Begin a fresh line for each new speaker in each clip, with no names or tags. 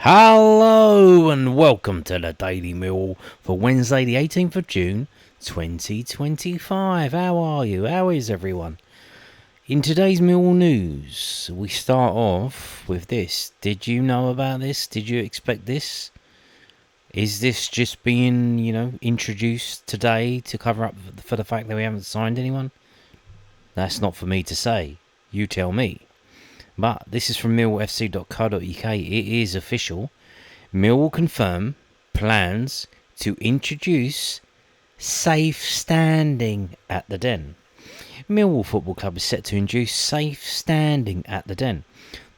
Hello and welcome to the Daily Millwall for Wednesday the 18th of June 2025. How are you? How is everyone? In today's Millwall news, we start off with this. Did you know about this? Did you expect this? Is this just being, introduced today to cover up for the fact that we haven't signed anyone? That's not for me to say. You tell me. But this is from millwallfc.co.uk. It is official. Millwall confirm plans to introduce safe standing at the Den. Millwall Football Club is set to introduce safe standing at the Den.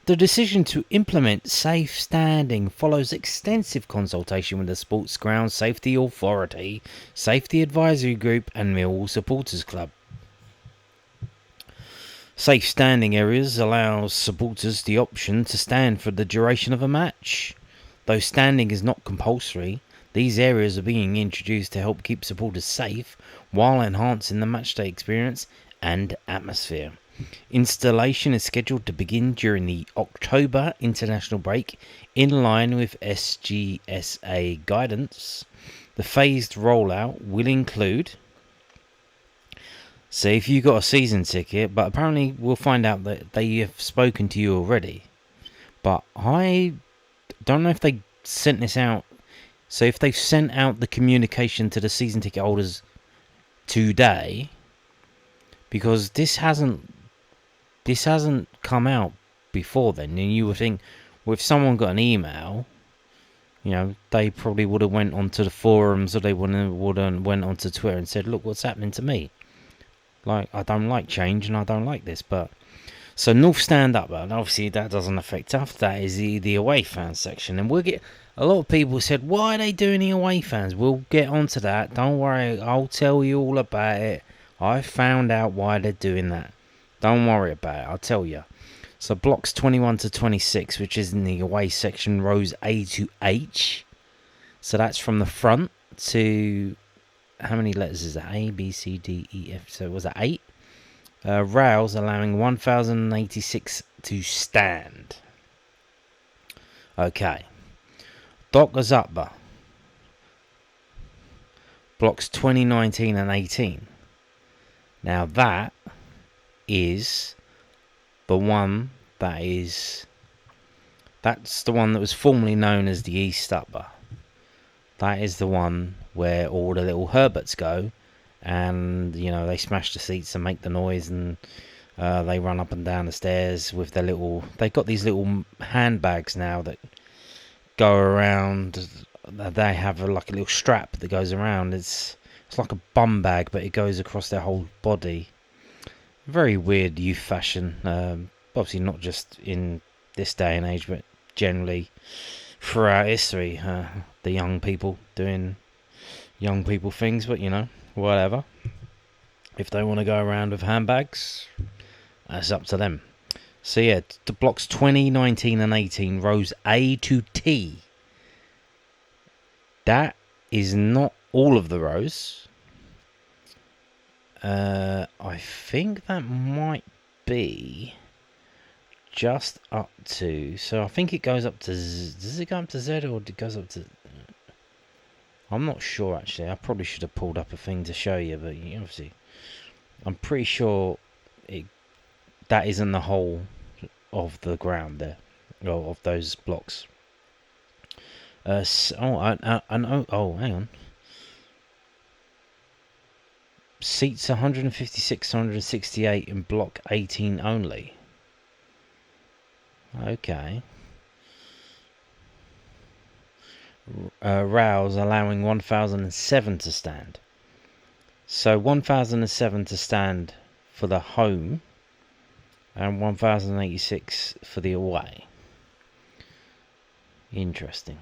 The decision to implement safe standing follows extensive consultation with the Sports Ground Safety Authority, Safety Advisory Group and Millwall Supporters Club. Safe standing areas allows supporters the option to stand for the duration of a match. Though standing is not compulsory, these areas are being introduced to help keep supporters safe while enhancing the matchday experience and atmosphere. Installation is scheduled to begin during the October international break in line with SGSA guidance. The phased rollout will include... So if you got a season ticket, but apparently we'll find out that they have spoken to you already. But I don't know if they sent this out. So if they've sent out the communication to the season ticket holders today, because this hasn't come out before then, and you would think, well, if someone got an email, they probably would have went onto the forums, or they would have went onto Twitter and said, look, what's happening to me? Like, I don't like change and I don't like this, but... So, North stand up, and obviously that doesn't affect us. That is the away fans section. And we'll get... A lot of people said, why are they doing the away fans? We'll get onto that. Don't worry, I'll tell you all about it. I found out why they're doing that. Don't worry about it, I'll tell you. So, blocks 21 to 26, which is in the away section, rows A to H. So, that's from the front to... How many letters is that? A, B, C, D, E, F. So was that 8? Rails allowing 1,086 to stand. Okay. Dockers Upper. Blocks 20, 19 and 18. Now that is the one that is... That's the one that was formerly known as the East Upper. That is the one where all the little Herberts go, and they smash the seats and make the noise, and they run up and down the stairs with their little... They've got these little handbags now that go around. They have like a little strap that goes around. It's like a bum bag, but it goes across their whole body. Very weird youth fashion. Obviously not just in this day and age, but generally throughout history. The young people doing young people things, but whatever. If they want to go around with handbags, that's up to them. So yeah, the blocks 20, 19 and 18, rows A to T. That is not all of the rows. I think that might be just up to... So I think it goes up to... Does it go up to Z or it goes up to... I'm not sure, actually. I probably should have pulled up a thing to show you, but obviously, I'm pretty sure that isn't the whole of the ground there, or of those blocks. Hang on. Seats 156 to 168 in block 18 only. Okay. Rows allowing 1,007 to stand. So 1,007 to stand for the home and 1,086 for the away. Interesting.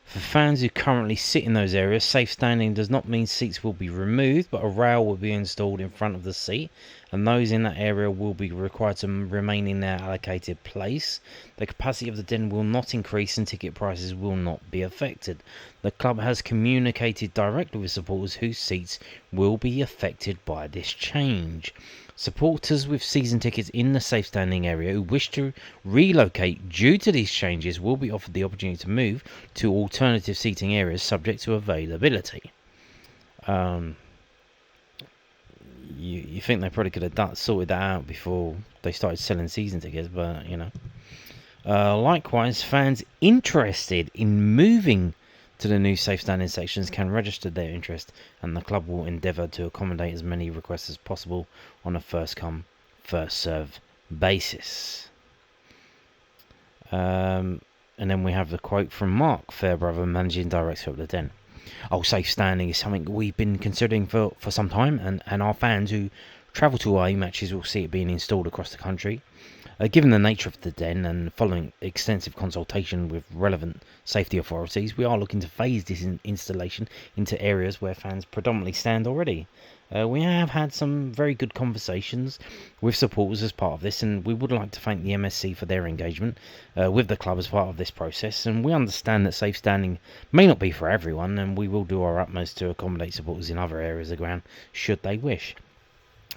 For fans who currently sit in those areas, safe standing does not mean seats will be removed, but a rail will be installed in front of the seat, and those in that area will be required to remain in their allocated place. The capacity of the den will not increase and ticket prices will not be affected. The club has communicated directly with supporters whose seats will be affected by this change. Supporters with season tickets in the safe standing area who wish to relocate due to these changes will be offered the opportunity to move to alternative seating areas subject to availability. You think they probably could have sorted that out before they started selling season tickets, but you know. Likewise, fans interested in moving to the new safe standing sections can register their interest, and the club will endeavour to accommodate as many requests as possible on a first come, first serve basis. And then we have the quote from Mark Fairbrother, managing director of the Den. Safe standing is something we've been considering for some time, and our fans who travel to away matches will see it being installed across the country. Given the nature of the Den and following extensive consultation with relevant safety authorities, we are looking to phase this installation into areas where fans predominantly stand already. We have had some very good conversations with supporters as part of this, and we would like to thank the MSC for their engagement with the club as part of this process. And we understand that safe standing may not be for everyone, and we will do our utmost to accommodate supporters in other areas of the ground should they wish.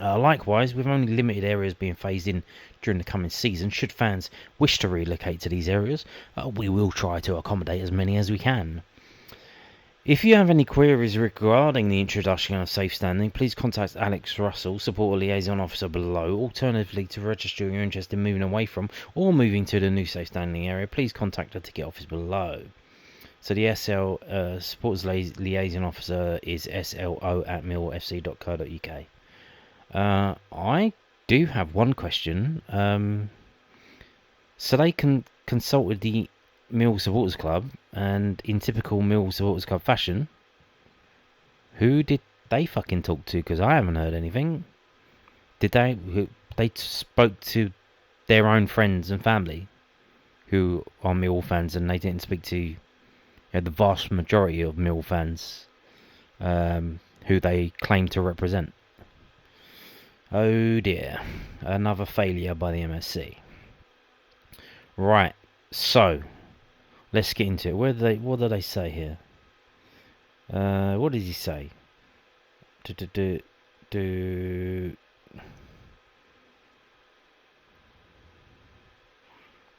Likewise, with only limited areas being phased in during the coming season, should fans wish to relocate to these areas, we will try to accommodate as many as we can. If you have any queries regarding the introduction of safe standing, please contact Alex Russell, Supporter Liaison Officer below. Alternatively, to register your interest in moving away from or moving to the new safe standing area, please contact the ticket office below. So the SL Supporters Liaison Officer is slo@millwallfc.co.uk. I do have one question. So they consulted the Millwall Supporters Club, and in typical Millwall Supporters Club fashion, who did they fucking talk to? Because I haven't heard anything. Did they? They spoke to their own friends and family, who are Millwall fans, and they didn't speak to the vast majority of Millwall fans, who they claim to represent. Oh dear, another failure by the MSC. Right, so let's get into it. What do they say here? What does he say?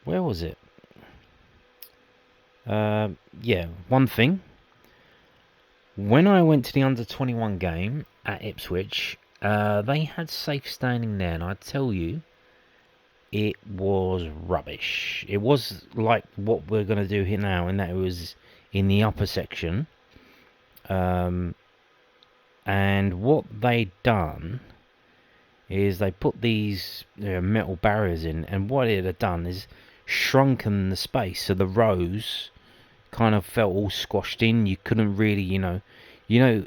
Where was it? Yeah, one thing. When I went to the under-21 game at Ipswich, they had safe standing there, and I tell you, it was rubbish. It was like what we're going to do here now, in that it was in the upper section. And what they done is they put these metal barriers in, and what it had done is shrunken the space, so the rows kind of felt all squashed in. You couldn't really,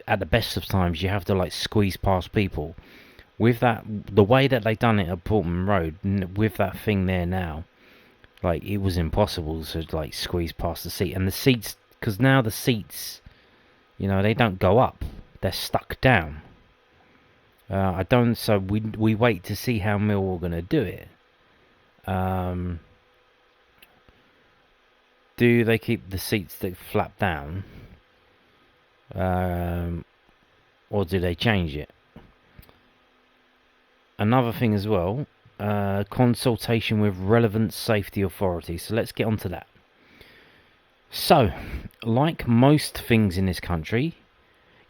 at the best of times, you have to like squeeze past people. With that, the way that they done it at Portman Road, with that thing there now, like it was impossible to like squeeze past the seat. And the seats, because now the seats, they don't go up; they're stuck down. So we wait to see how Millwall are going to do it. Do they keep the seats that flap down, or do they change it? Another thing as well, consultation with relevant safety authorities. So let's get on to that. So, like most things in this country,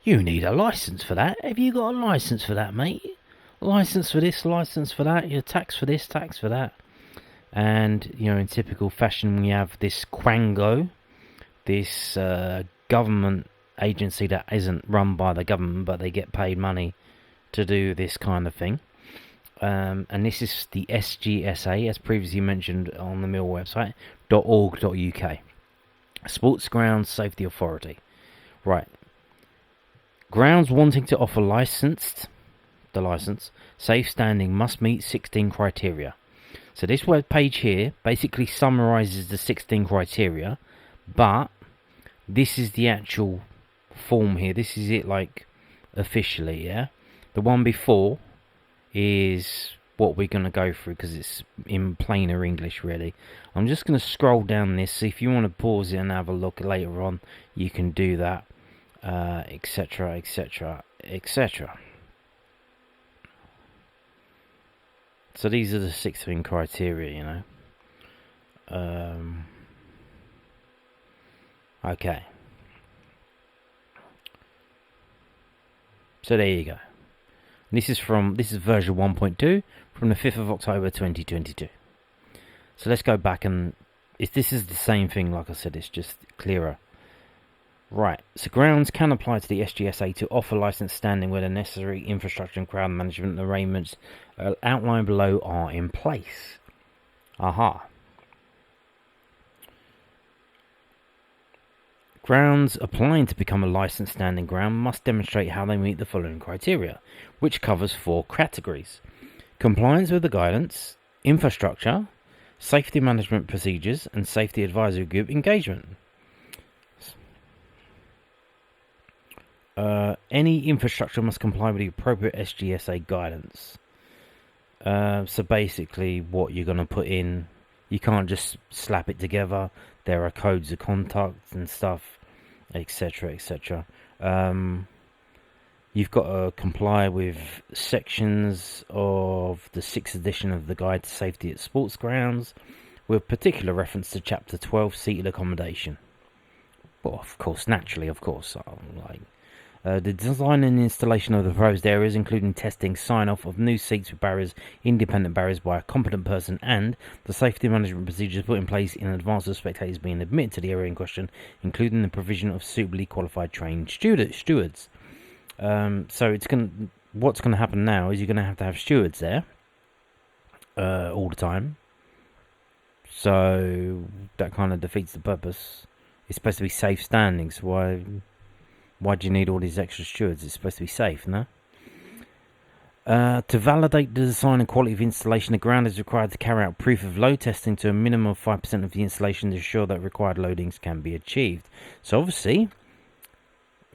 you need a licence for that. Have you got a licence for that, mate? Licence for this, licence for that, your tax for this, tax for that. And, in typical fashion, we have this Quango, this government agency that isn't run by the government, but they get paid money to do this kind of thing. And this is the SGSA, as previously mentioned on the Millwall website, .org.uk. Sports Grounds Safety Authority. Right. Grounds wanting to offer licensed safe standing must meet 16 criteria. So this web page here basically summarises the 16 criteria, but this is the actual form here. This is it like officially, yeah? The one before is what we're going to go through because it's in plainer English, really. I'm just going to scroll down this. So if you want to pause it and have a look later on, you can do that, etc, etc, etc. So these are the 6 main criteria, Okay. So there you go. This is version 1.2 from the 5th of October 2022. So let's go back and this is the same thing, like I said, it's just clearer. Right, so grounds can apply to the SGSA to offer licence standing where the necessary infrastructure and ground management arrangements outlined below are in place. Aha. Grounds applying to become a licensed standing ground must demonstrate how they meet the following criteria, which covers 4 categories: compliance with the guidance, infrastructure, safety management procedures, and safety advisory group engagement. Any infrastructure must comply with the appropriate SGSA guidance. So basically what you're going to put in, you can't just slap it together. There are codes of conduct and stuff, etc, etc. You've got to comply with sections of the 6th edition of the Guide to Safety at Sports Grounds, with particular reference to Chapter 12, Seated Accommodation. Well, of course, naturally, of course. The design and installation of the proposed areas, including testing sign-off of new seats with barriers, independent barriers by a competent person, and the safety management procedures put in place in advance of spectators being admitted to the area in question, including the provision of suitably qualified trained stewards. So what's going to happen now is you're going to have stewards there all the time. So that kind of defeats the purpose. It's supposed to be safe standing, so why do you need all these extra stewards? It's supposed to be safe, no? To validate the design and quality of installation, the ground is required to carry out proof of load testing to a minimum of 5% of the installation to ensure that required loadings can be achieved. So obviously,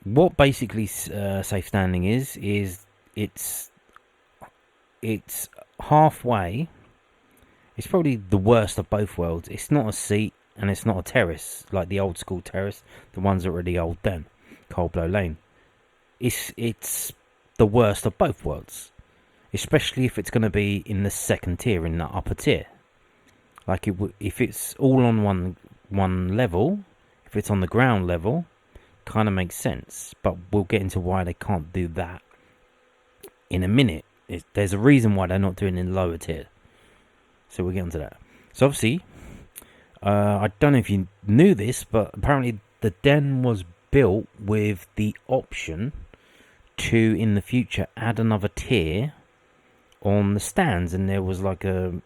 what basically safe standing is it's halfway. It's probably the worst of both worlds. It's not a seat and it's not a terrace like the old school terrace, the ones that were really old then. Cold Blow Lane. It's the worst of both worlds, especially if it's going to be in the second tier, in the upper tier. Like if it's all on one level, if it's on the ground level, kind of makes sense. But we'll get into why they can't do that in a minute. There's a reason why they're not doing it in the lower tier. So we'll get into that. So obviously, I don't know if you knew this, but apparently the den was built with the option to, in the future, add another tier on the stands, and there was like a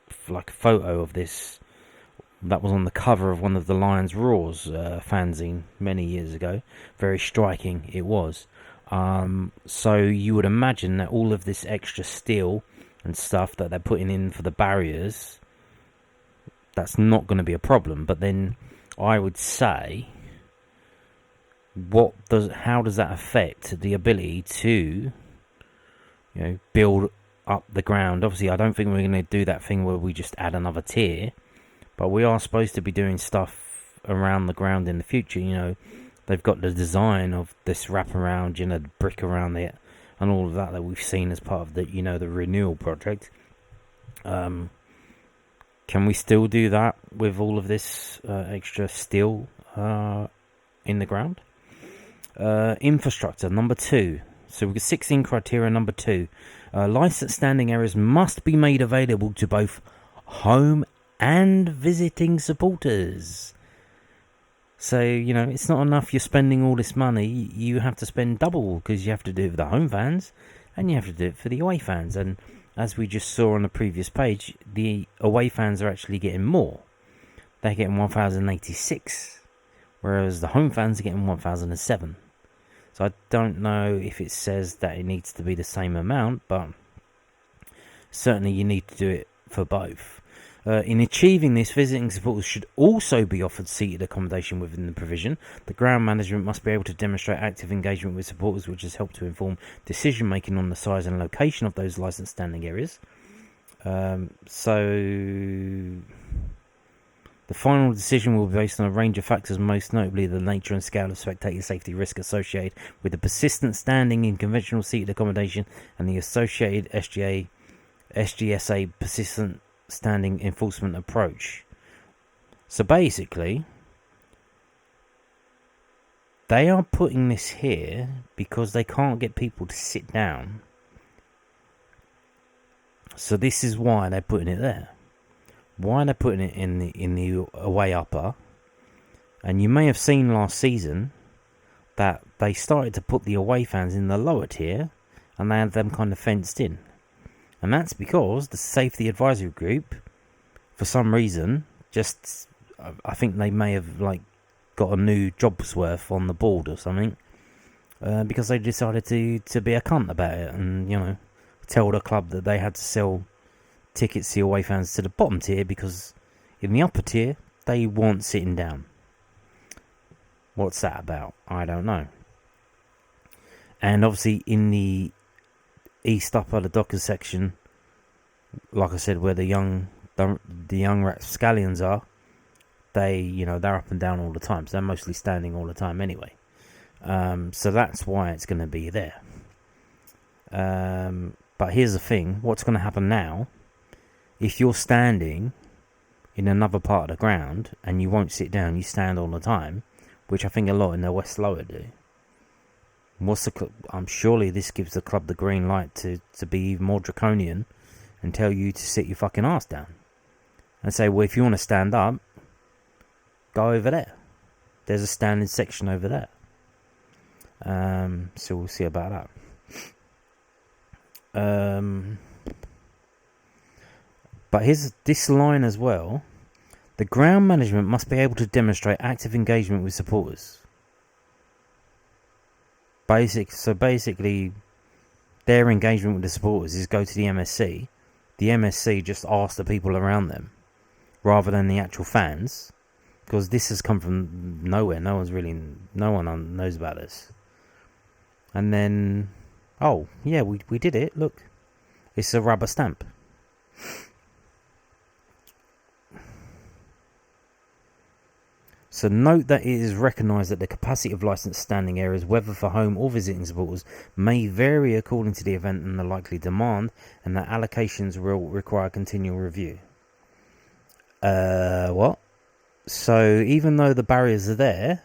photo of this that was on the cover of one of the Lions Roars fanzine many years ago. Very striking it was. So you would imagine that all of this extra steel and stuff that they're putting in for the barriers, that's not going to be a problem. But then I would say, how does that affect the ability to, build up the ground? Obviously, I don't think we're going to do that thing where we just add another tier, but we are supposed to be doing stuff around the ground in the future. They've got the design of this wraparound, the brick around it, and all of that we've seen as part of the, the renewal project. Can we still do that with all of this extra steel in the ground? Infrastructure, number 2. So we've got 16 criteria, number 2. Licensed standing areas must be made available to both home and visiting supporters. So, it's not enough you're spending all this money. You have to spend double, because you have to do it for the home fans and you have to do it for the away fans. And as we just saw on the previous page, the away fans are actually getting more. They're getting 1,086. Whereas the home fans are getting 1,007. So I don't know if it says that it needs to be the same amount, but certainly you need to do it for both. In achieving this, visiting supporters should also be offered seated accommodation within the provision. The ground management must be able to demonstrate active engagement with supporters, which has helped to inform decision making on the size and location of those licensed standing areas. The final decision will be based on a range of factors, most notably the nature and scale of spectator safety risk associated with the persistent standing in conventional seated accommodation and the associated SGA SGSA persistent standing enforcement approach. So basically, they are putting this here because they can't get people to sit down. So this is why they're putting it there. Why they're putting it in the away upper. And you may have seen last season that they started to put the away fans in the lower tier, and they had them kind of fenced in. And that's because the safety advisory group, for some reason, I think they may have got a new job's worth on the board or something, because they decided to be a cunt about it and tell the club that they had to sell tickets to away fans to the bottom tier because in the upper tier they weren't sitting down. What's that about? I don't know. And obviously in the east upper, the Dockers section, like I said, where the young rapscallions are, they're up and down all the time. So they're mostly standing all the time anyway. So that's why it's going to be there. But here's the thing. What's going to happen now, if you're standing in another part of the ground and you won't sit down, you stand all the time, which I think a lot in the West Lower do. Surely this gives the club the green light to be even more draconian and tell you to sit your fucking ass down. And say, well, if you want to stand up, go over there. There's a standing section over there. So we'll see about that. But here's this line as well. The ground management must be able to demonstrate active engagement with supporters. So basically, their engagement with the supporters is go to the MSC. The MSC just ask the people around them, rather than the actual fans, because this has come from nowhere. No one knows about this. And then, oh yeah, we did it. Look, it's a rubber stamp. So note that it is recognised that the capacity of licensed standing areas, whether for home or visiting supporters, may vary according to the event and the likely demand, and that allocations will require continual review. What? So even though the barriers are there,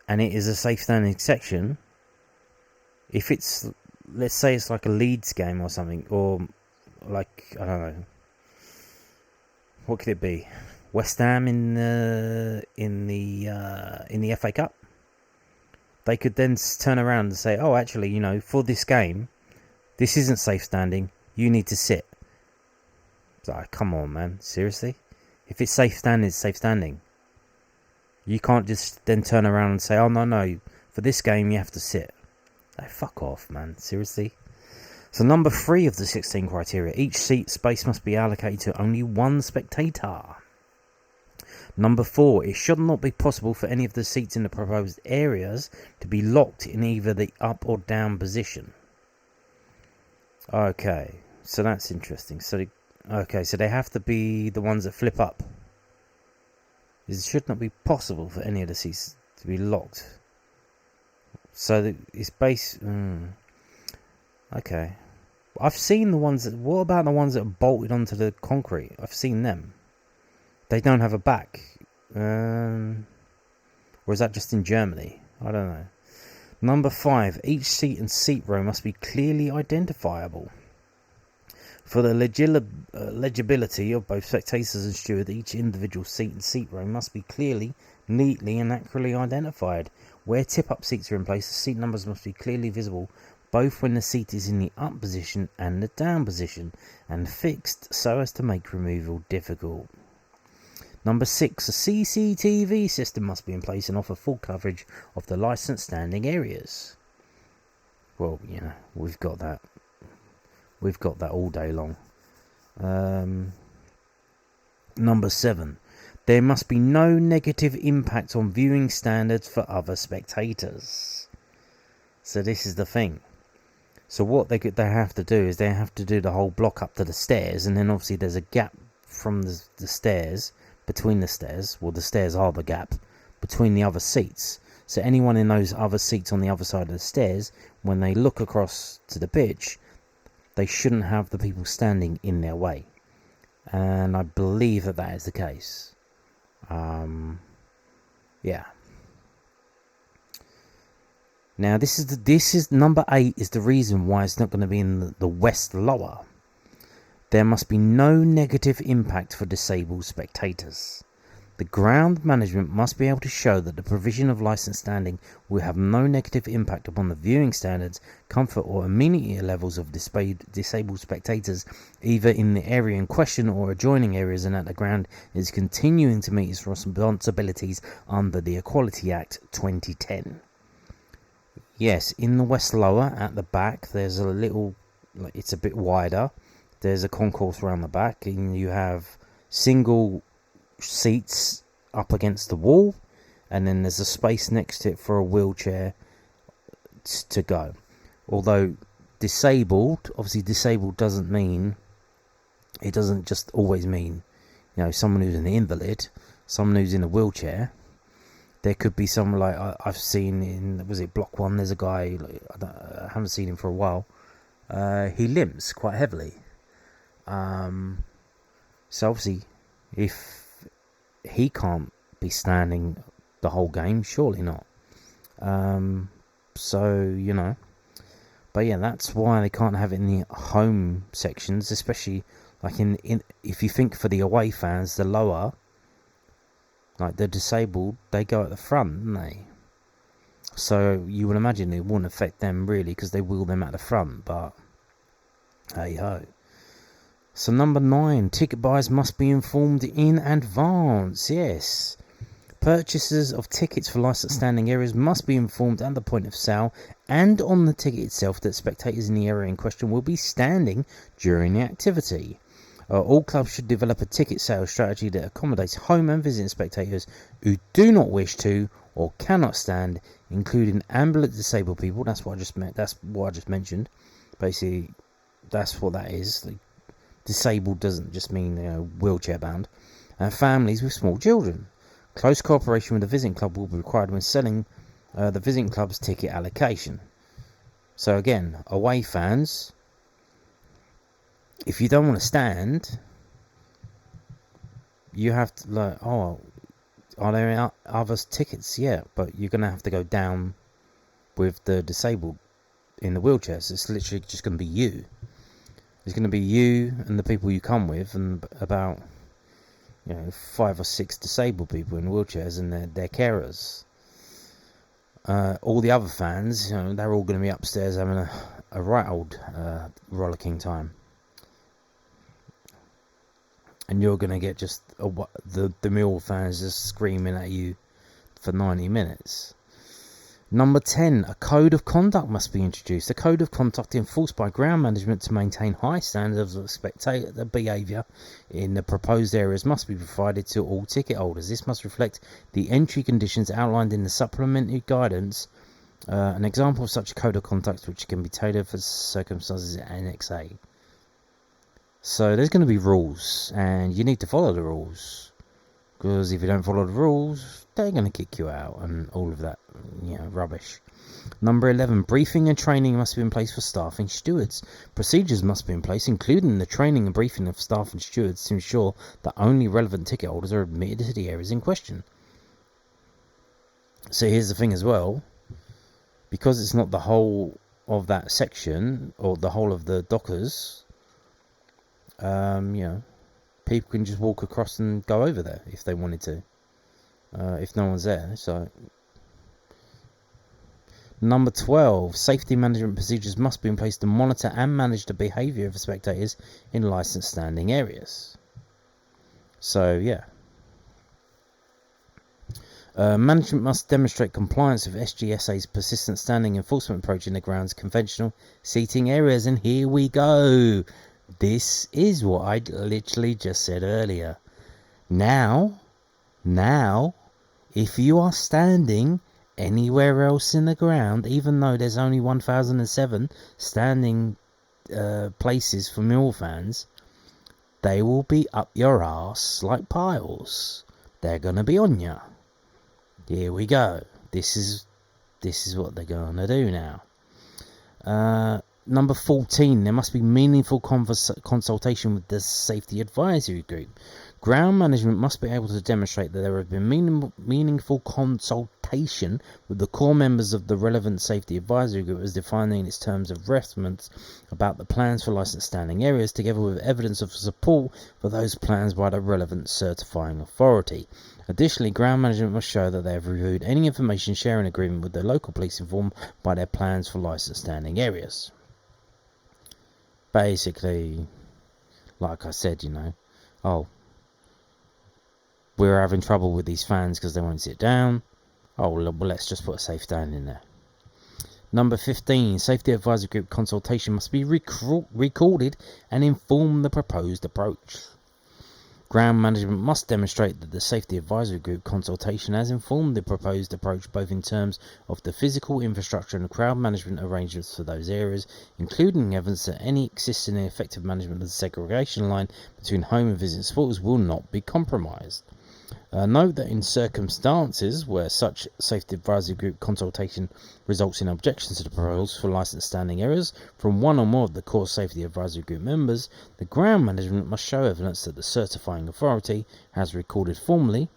and it is a safe standing section, if it's, let's say it's like a Leeds game or something, or like, I don't know, what could it be? West Ham in the FA Cup. They could then turn around and say, "Oh, actually, for this game, this isn't safe standing. You need to sit." It's like, come on, man, seriously? If it's safe standing, it's safe standing. You can't just then turn around and say, "Oh no, for this game you have to sit." Like, fuck off, man, seriously. So number 3 of the 16 criteria: each seat space must be allocated to only one spectator. Number 4, it should not be possible for any of the seats in the proposed areas to be locked in either the up or down position. Okay, so that's interesting. So they have to be the ones that flip up. It should not be possible for any of the seats to be locked. So it's based... Okay. I've seen the ones that... What about the ones that are bolted onto the concrete? I've seen them. They don't have a back. Or is that just in Germany? I don't know. Number 5. Each seat and seat row must be clearly identifiable. For the legibility of both spectators and steward, each individual seat and seat row must be clearly, neatly and accurately identified. Where tip-up seats are in place, the seat numbers must be clearly visible, both when the seat is in the up position and the down position, and fixed so as to make removal difficult. Number 6, a CCTV system must be in place and offer full coverage of the licensed standing areas. Well, we've got that. We've got that all day long. Number 7, there must be no negative impact on viewing standards for other spectators. So this is the thing. So what they have to do is they have to do the whole block up to the stairs, and then obviously there's a gap from the stairs, between the stairs. Well, the stairs are the gap between the other seats. So anyone in those other seats on the other side of the stairs, when they look across to the pitch, they shouldn't have the people standing in their way. And I believe that is the case. Yeah. Now this is number 8 is the reason why it's not going to be in the West Lower. There must be no negative impact for disabled spectators. The ground management must be able to show that the provision of licensed standing will have no negative impact upon the viewing standards, comfort or amenity levels of disabled spectators, either in the area in question or adjoining areas, and that the ground is continuing to meet its responsibilities under the Equality Act 2010. Yes, in the West Lower, at the back, there's a little, it's a bit wider. There's a concourse around the back, and you have single seats up against the wall, and then there's a space next to it for a wheelchair to go. Although disabled, obviously disabled doesn't just always mean, someone who's an invalid, someone who's in a wheelchair. There could be someone like I've seen in, was it Block 1, there's a guy, I haven't seen him for a while, he limps quite heavily. So obviously, if he can't be standing the whole game, surely not. So, but yeah, that's why they can't have it in the home sections, especially like in if you think for the away fans, the lower, like the disabled, they go at the front, don't they? So you would imagine it wouldn't affect them really, because they wheel them at the front, but hey ho. So number 9, ticket buyers must be informed in advance. Yes. Purchasers of tickets for licensed standing areas must be informed at the point of sale and on the ticket itself that spectators in the area in question will be standing during the activity. All clubs should develop a ticket sales strategy that accommodates home and visiting spectators who do not wish to or cannot stand, including ambulant disabled people. That's what I just meant. That's what I just mentioned. Basically, that's what that is. Like, disabled doesn't just mean wheelchair bound. And families with small children. Close cooperation with the visiting club will be required when selling the visiting club's ticket allocation. So again, away fans, if you don't want to stand, you have to are there other tickets? Yeah, but you're going to have to go down with the disabled in the wheelchairs. It's literally just going to be you. It's going to be you and the people you come with, and about 5 or 6 disabled people in wheelchairs and their carers. All the other fans, they're all going to be upstairs having a right old rollicking time. And you're going to get just the Millwall fans just screaming at you for 90 minutes. Number 10, a code of conduct must be introduced. A code of conduct enforced by ground management to maintain high standards of spectator behaviour in the proposed areas must be provided to all ticket holders. This must reflect the entry conditions outlined in the supplementary guidance. An example of such a code of conduct which can be tailored for circumstances at Annex A. So there's going to be rules, and you need to follow the rules, because if you don't follow the rules, they're going to kick you out and all of that, rubbish. Number 11, briefing and training must be in place for staff and stewards. Procedures must be in place, including the training and briefing of staff and stewards, to ensure that only relevant ticket holders are admitted to the areas in question. So here's the thing as well, because it's not the whole of that section, or the whole of the dockers, people can just walk across and go over there if they wanted to, if no one's there. So number 12, safety management procedures must be in place to monitor and manage the behaviour of spectators in licensed standing areas. So management must demonstrate compliance with SGSA's persistent standing enforcement approach in the ground's conventional seating areas. And here we go. This is what I literally just said earlier. Now, if you are standing anywhere else in the ground, even though there's only 1,007 standing places for Millwall fans, they will be up your arse like piles. They're going to be on you. Here we go. This is what they're going to do now. Number 14, there must be meaningful consultation with the safety advisory group. Ground management must be able to demonstrate that there has been meaningful consultation with the core members of the relevant safety advisory group as defined in its terms of reference about the plans for licensed standing areas, together with evidence of support for those plans by the relevant certifying authority. Additionally, ground management must show that they have reviewed any information sharing agreement with the local police informed by their plans for licensed standing areas. Basically, like I said, we're having trouble with these fans because they won't sit down. Well, let's just put a safe stand in there. Number 15, safety advisory group consultation must be recorded and inform the proposed approach. Ground management must demonstrate that the safety advisory group consultation has informed the proposed approach both in terms of the physical infrastructure and crowd management arrangements for those areas, including evidence that any existing effective management of the segregation line between home and visiting supporters will not be compromised. Note that in circumstances where such safety advisory group consultation results in objections to the proposals for licensed standing areas from one or more of the core safety advisory group members, the ground management must show evidence that the certifying authority has recorded formally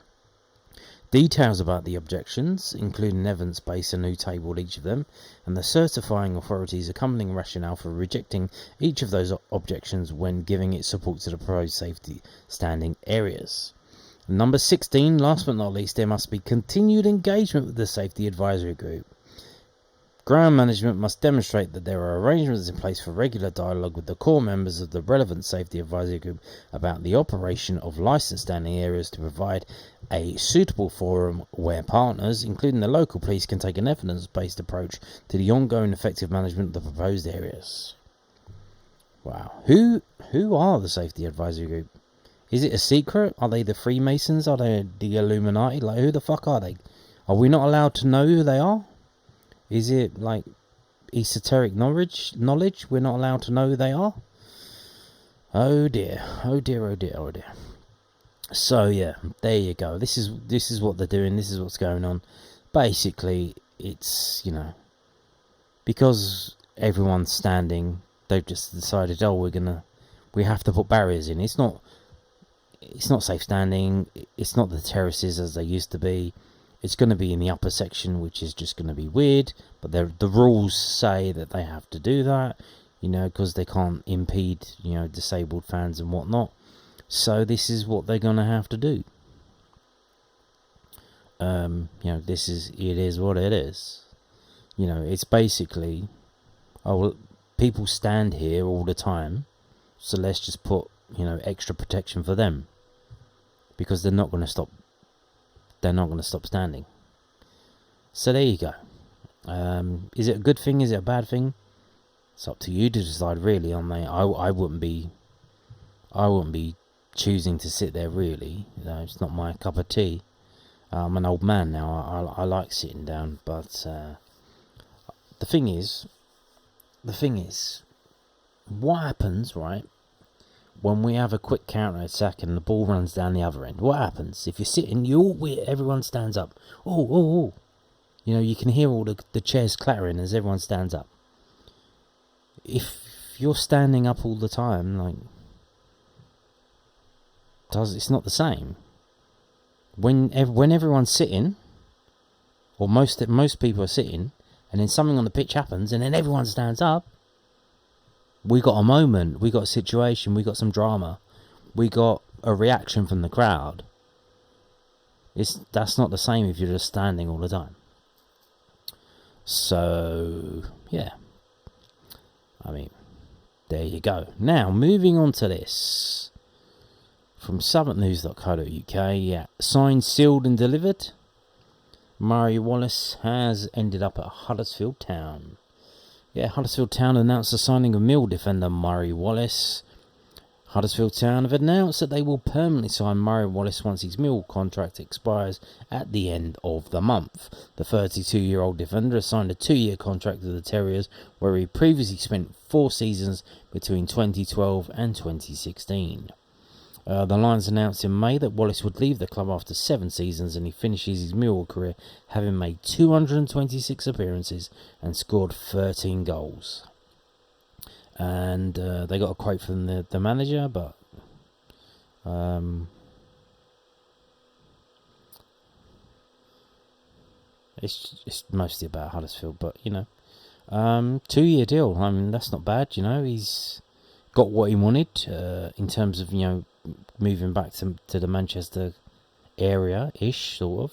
details about the objections, including evidence base and who tabled each of them, and the certifying authority's accompanying rationale for rejecting each of those objections when giving its support to the proposed safety standing areas. Number 16, last but not least, there must be continued engagement with the safety advisory group. Ground management must demonstrate that there are arrangements in place for regular dialogue with the core members of the relevant safety advisory group about the operation of licensed standing areas to provide a suitable forum where partners, including the local police, can take an evidence-based approach to the ongoing effective management of the proposed areas. Wow. Who are the safety advisory group? Is it a secret? Are they the Freemasons? Are they the Illuminati? Like, who the fuck are they? Are we not allowed to know who they are? Is it like esoteric knowledge? We're not allowed to know who they are? Oh dear. So yeah, there you go. This is what they're doing. This is what's going on. Basically, it's, because everyone's standing, they've just decided, we have to put barriers in. It's not safe standing. It's not the terraces as they used to be. It's going to be in the upper section, which is just going to be weird. But the rules say that they have to do that, because they can't impede, disabled fans and whatnot. So this is what they're going to have to do. It is what it is. It's basically, people stand here all the time, so let's just put, extra protection for them, because they're not going to stop standing. So there you go. Is it a good thing? Is it a bad thing? It's up to you to decide, really. I wouldn't be choosing to sit there, really. It's not my cup of tea. I'm an old man now. I like sitting down, but the thing is, what happens, right, when we have a quick counter attack and the ball runs down the other end? What happens if you're sitting? Everyone stands up. Oh! You can hear all the chairs clattering as everyone stands up. If you're standing up all the time, it's not the same. When everyone's sitting, or most people are sitting, and then something on the pitch happens, and then everyone stands up, we got a moment, we got a situation, we got some drama, we got a reaction from the crowd. That's not the same if you're just standing all the time. So yeah, there you go. Now moving on to this from southwarknews.co.uk. Yeah, signed, sealed and delivered. Murray Wallace has ended up at Huddersfield Town. Yeah, Huddersfield Town announced the signing of Mill defender Murray Wallace. Huddersfield Town have announced that they will permanently sign Murray Wallace once his Mill contract expires at the end of the month. The 32-year-old defender has signed a 2-year contract with the Terriers, where he previously spent 4 seasons between 2012 and 2016. The Lions announced in May that Wallace would leave the club after 7 seasons, and he finishes his Millwall career having made 226 appearances and scored 13 goals. and they got a quote from the manager, but it's mostly about Huddersfield. But 2-year deal. I mean, that's not bad. He's got what he wanted in terms of moving back to the Manchester area ish sort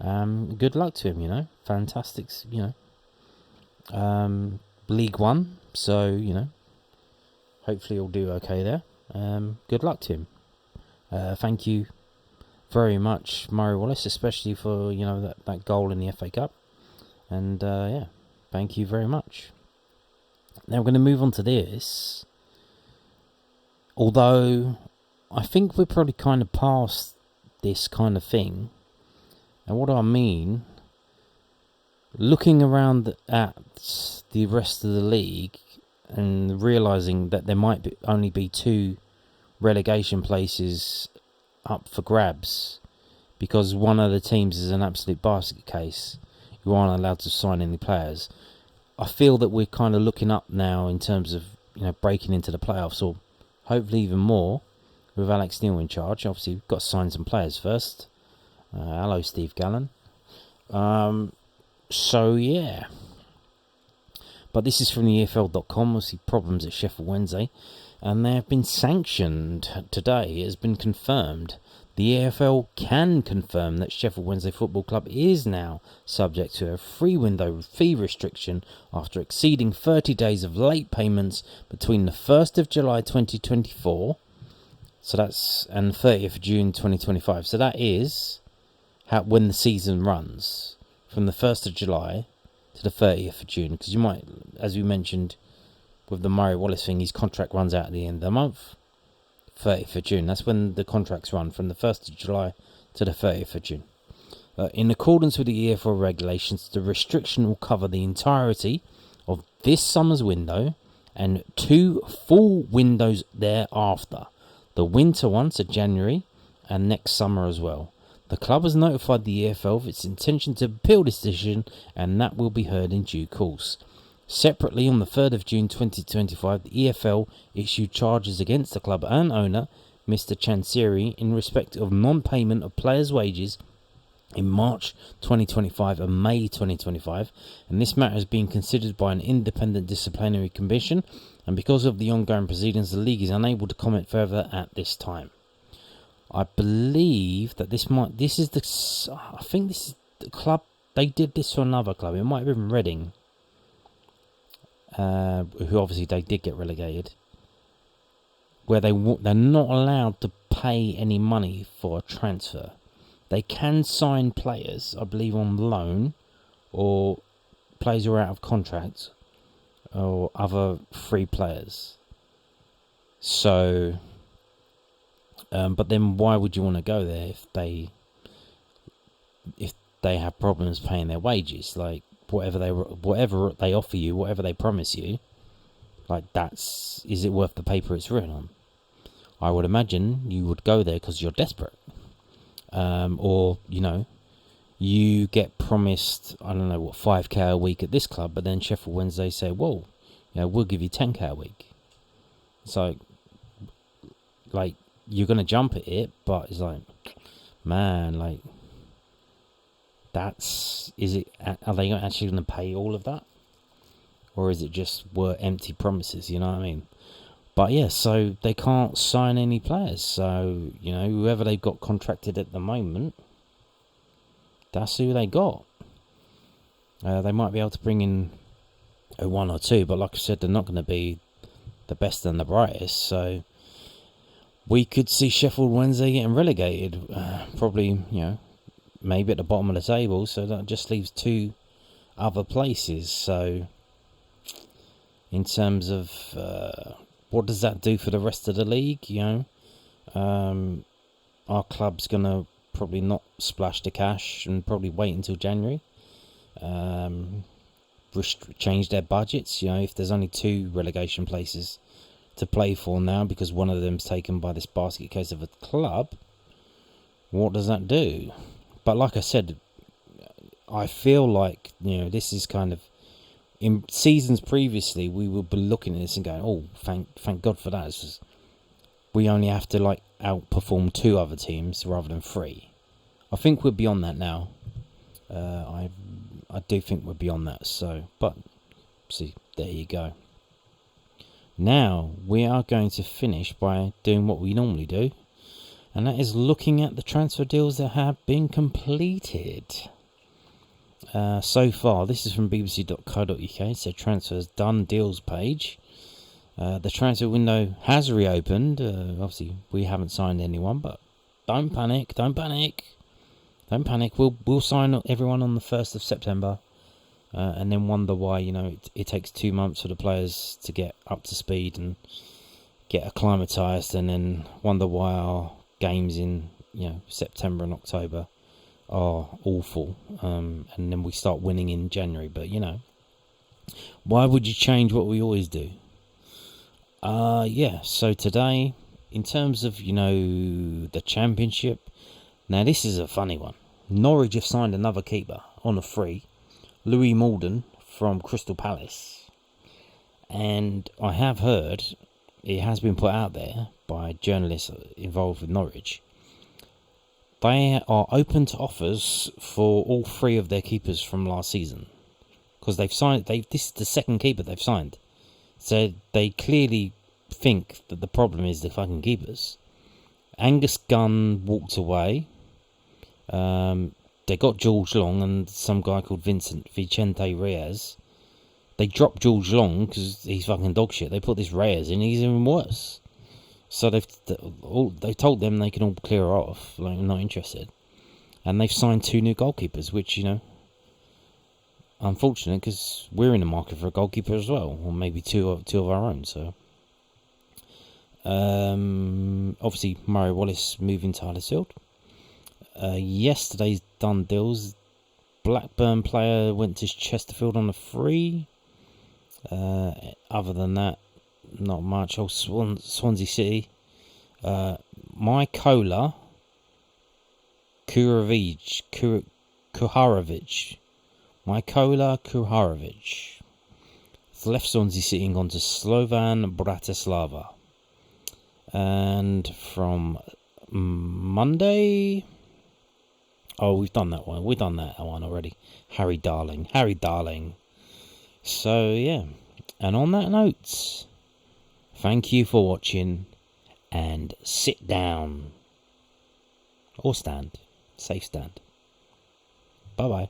of. Good luck to him. Fantastic. League One. So hopefully he'll do okay there. Good luck to him. Thank you very much, Murray Wallace, especially for that goal in the FA Cup. And thank you very much. Now we're going to move on to this. Although I think we're probably kind of past this kind of thing. And what do I mean? Looking around at the rest of the league and realising that there might only be 2 relegation places up for grabs because one of the teams is an absolute basket case. You aren't allowed to sign any players. I feel that we're kind of looking up now in terms of breaking into the playoffs, or hopefully even more with Alex Neil in charge. Obviously, we've got to sign some players first. Hello, Steve Gallen. So yeah. But this is from the EFL.com. Obviously, problems at Sheffield Wednesday. And they have been sanctioned today. It has been confirmed. The EFL can confirm that Sheffield Wednesday Football Club is now subject to a free window fee restriction after exceeding 30 days of late payments between the 1st of July 2024 and 30th of June 2025. So that is when the season runs, from the 1st of July to the 30th of June. Because you might, as we mentioned with the Murray Wallace thing, his contract runs out at the end of the month. 30th of June. That's when the contracts run, from the 1st of July to the 30th of June. In accordance with the EFL regulations, the restriction will cover the entirety of this summer's window and 2 full windows thereafter. The winter one to January and next summer as well. The club has notified the EFL of its intention to appeal this decision, and that will be heard in due course. Separately, on the 3rd of June 2025, the EFL issued charges against the club and owner, Mr. Chansiri, in respect of non-payment of players' wages in March 2025 and May 2025, and this matter is being considered by an independent disciplinary commission, and because of the ongoing proceedings, the league is unable to comment further at this time. I believe that this is the club. They did this for another club. It might have been Reading. Who obviously they did get relegated, where they're not allowed to pay any money for a transfer. They can sign players, I believe, on loan, or players who are out of contract, or other free players. So, but then why would you want to go there if they have problems paying their wages? Like, whatever they offer you, whatever they promise you, is it worth the paper it's written on? I would imagine you would go there because you're desperate, or you get promised, I don't know what, 5k a week at this club, but then Sheffield Wednesday say, well, we'll give you 10k a week. So you're gonna jump at it, but it's like, man, are they actually going to pay all of that? Or is it just empty promises, you know what I mean? But yeah, so they can't sign any players. So, whoever they've got contracted at the moment, that's who they got. They might be able to bring in a 1 or 2, but like I said, they're not going to be the best and the brightest. So we could see Sheffield Wednesday getting relegated. Probably, maybe at the bottom of the table, so that just leaves 2 other places. So in terms of what does that do for the rest of the league, our club's going to probably not splash the cash and probably wait until January, change their budgets. If there's only 2 relegation places to play for now because one of them's taken by this basket case of a club, what does that do? But like I said, I feel like, this is kind of In seasons previously, we would be looking at this and going, "Oh, thank God for that." It's just, we only have to like outperform 2 other teams rather than 3. I think we're beyond that now. I do think we're beyond that. So, but see, there you go. Now we are going to finish by doing what we normally do, and that is looking at the transfer deals that have been completed. So far, this is from bbc.co.uk. It's a transfers done deals page. The transfer window has reopened. Obviously, we haven't signed anyone, but don't panic. We'll sign everyone on the 1st of September, and then wonder why it takes 2 months for the players to get up to speed and get acclimatised, and then wonder why our games in September and October are awful, and then we start winning in January. But why would you change what we always do? So today, in terms of the Championship, now this is a funny one. Norwich have signed another keeper on a free, Louis Malden from Crystal Palace, and I have heard it has been put out there by journalists involved with Norwich. They are open to offers for all 3 of their keepers from last season, because they've signed. This is the second keeper they've signed, so they clearly think that the problem is the fucking keepers. Angus Gunn walked away. They got George Long and some guy called Vicente Reyes. They dropped George Long because he's fucking dog shit. They put this Reyes in, he's even worse. So they've told them they can all clear off, like not interested. And they've signed 2 new goalkeepers, which unfortunate because we're in the market for a goalkeeper as well, or maybe two of our own. So obviously Murray Wallace moving to Huddersfield. Yesterday's done deals. Blackburn player went to Chesterfield on a free. Other than that, not much. Swansea City. Mykola Kuharovic. Mykola Kuharovic. It's left Swansea City and gone to Slovan Bratislava. And from Monday... Oh, we've done that one. We've done that one already. Harry Darling. So, yeah. And on that note, thank you for watching, and sit down. Or stand. Safe stand. Bye-bye.